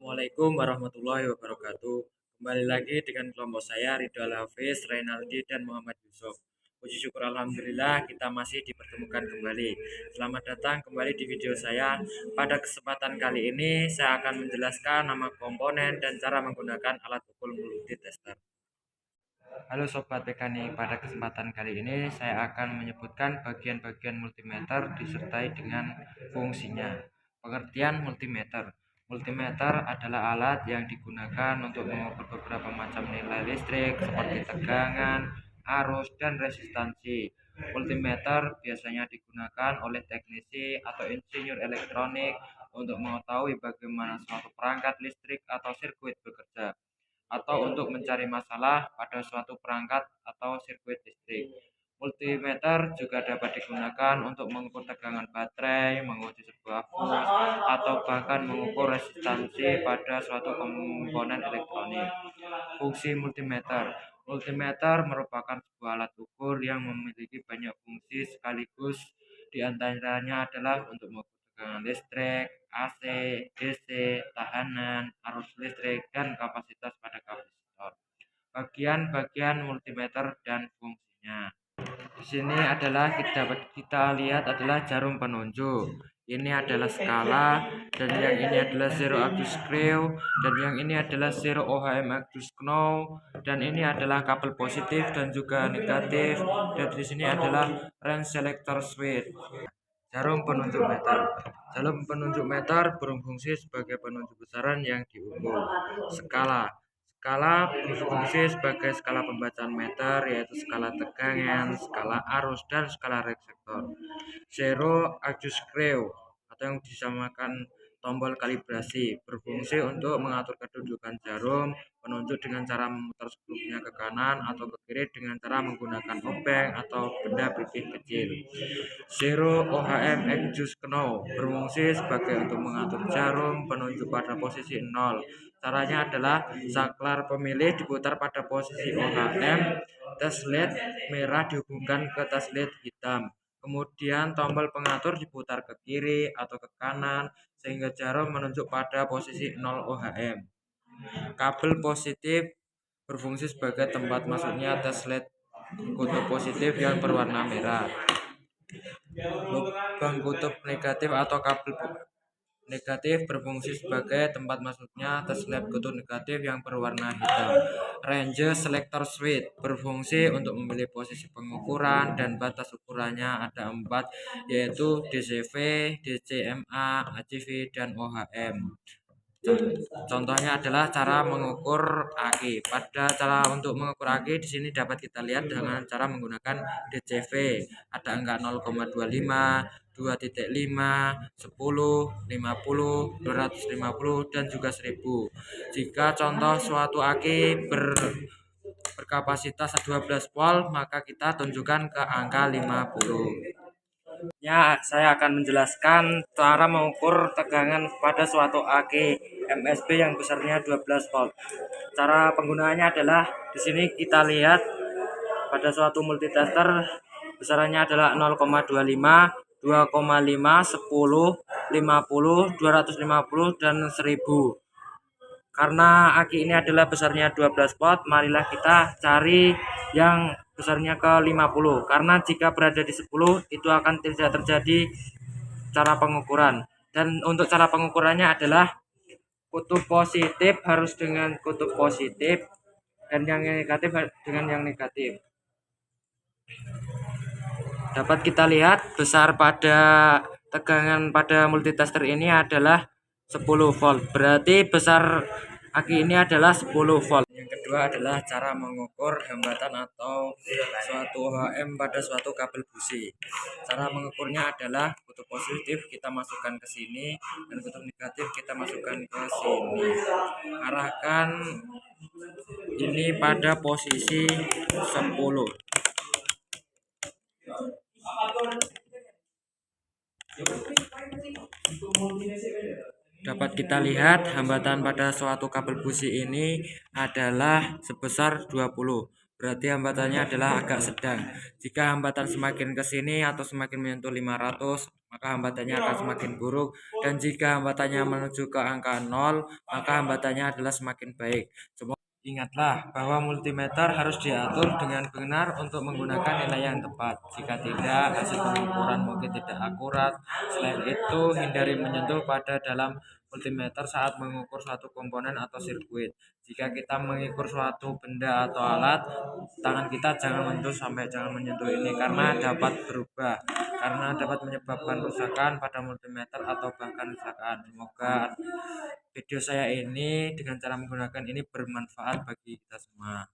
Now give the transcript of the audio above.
Assalamualaikum warahmatullahi wabarakatuh. Kembali lagi dengan kelompok saya Ridho Hafiz, Reynaldi, dan Muhammad Yusuf. Puji syukur alhamdulillah kita masih dipertemukan kembali. Selamat datang kembali di video saya. Pada kesempatan kali ini saya akan menjelaskan nama komponen dan cara menggunakan alat ukur multitester. Halo Sobat Mekanik, pada kesempatan kali ini saya akan menyebutkan bagian-bagian multimeter disertai dengan fungsinya. Pengertian multimeter. Multimeter adalah alat yang digunakan untuk mengukur beberapa macam nilai listrik seperti tegangan, arus, dan resistansi. Multimeter biasanya digunakan oleh teknisi atau insinyur elektronik untuk mengetahui bagaimana suatu perangkat listrik atau sirkuit bekerja, atau untuk mencari masalah pada suatu perangkat atau sirkuit listrik. Multimeter juga dapat digunakan untuk mengukur tegangan baterai, menguji sebuah fuse, atau bahkan mengukur resistansi pada suatu komponen elektronik. Fungsi multimeter. Multimeter merupakan sebuah alat ukur yang memiliki banyak fungsi sekaligus, diantaranya adalah untuk mengukur tegangan listrik, AC, DC, tahanan, arus listrik, dan kapasitas pada kapasitor. Bagian-bagian multimeter dan fungsinya. Di sini adalah kita lihat adalah jarum penunjuk. Ini adalah skala, dan yang ini adalah zero axis screw, dan yang ini adalah zero ohm axis know, dan ini adalah kabel positif dan juga negatif, dan di sini adalah range selector switch. Jarum penunjuk meter. Jarum penunjuk meter berfungsi sebagai penunjuk besaran yang diukur. Skala. Skala berfungsi sebagai skala pembacaan meter, yaitu skala tegangan, skala arus, dan skala resistor. Zero axis screw atau yang disamakan tombol kalibrasi berfungsi untuk mengatur kedudukan jarum penunjuk dengan cara memutar skrupnya ke kanan atau ke kiri dengan cara menggunakan obeng atau benda pipih kecil. Zero ohm axis know berfungsi sebagai untuk mengatur jarum penunjuk pada posisi 0. Caranya adalah saklar pemilih diputar pada posisi ohm, tes LED merah dihubungkan ke tes LED hitam. Kemudian tombol pengatur diputar ke kiri atau ke kanan sehingga jarum menunjuk pada posisi 0 ohm. Kabel positif berfungsi sebagai tempat masuknya tes LED kutub positif yang berwarna merah. Lubang kutub negatif atau kabel negatif berfungsi sebagai tempat masuknya tes LED kutub negatif yang berwarna hitam. Range selector switch berfungsi untuk memilih posisi pengukuran dan batas ukurannya ada 4, yaitu DCV, DCMA, HCV, dan OHM. Contohnya adalah cara mengukur aki. Pada cara untuk mengukur aki di sini dapat kita lihat dengan cara menggunakan DCV. Ada angka 0,25, 2,5, 10, 50, 250, dan juga 1000. Jika contoh suatu aki berkapasitas 12 volt, maka kita tunjukkan ke angka 50. Ya, saya akan menjelaskan cara mengukur tegangan pada suatu aki MSB yang besarnya 12 volt. Cara penggunaannya adalah di sini kita lihat pada suatu multitester besarannya adalah 0,25, 2,5, 10, 50, 250, dan 1000. Karena aki ini adalah besarnya 12 volt, marilah kita cari yang besarnya ke 50. Karena jika berada di 10 itu akan tidak terjadi cara pengukuran. Dan untuk cara pengukurannya adalah kutub positif harus dengan kutub positif dan yang negatif dengan yang negatif. Dapat kita lihat besar pada tegangan pada multitester ini adalah 10 volt. Berarti besar aki ini adalah 10 volt. Yang kedua adalah cara mengukur hambatan atau suatu ohm pada suatu kabel busi. Cara mengukurnya adalah kutub positif kita masukkan ke sini dan kutub negatif kita masukkan ke sini. Arahkan ini pada posisi 10. Dapat kita lihat hambatan pada suatu kabel busi ini adalah sebesar 20. berarti hambatannya adalah agak sedang. Jika hambatan semakin ke sini atau semakin menyentuh 500, maka hambatannya akan semakin buruk. Dan jika hambatannya menuju ke angka 0, maka hambatannya adalah semakin baik. Ingatlah bahwa multimeter harus diatur dengan benar untuk menggunakan nilai yang tepat. Jika tidak, hasil pengukuran mungkin tidak akurat. Selain itu, hindari menyentuh pada dalam multimeter saat mengukur suatu komponen atau sirkuit. Jika kita mengukur suatu benda atau alat, tangan kita jangan menyentuh ini karena dapat berubah, karena dapat menyebabkan kerusakan pada multimeter atau bahkan kecelakaan. Semoga video saya ini dengan cara menggunakan ini bermanfaat bagi kita semua.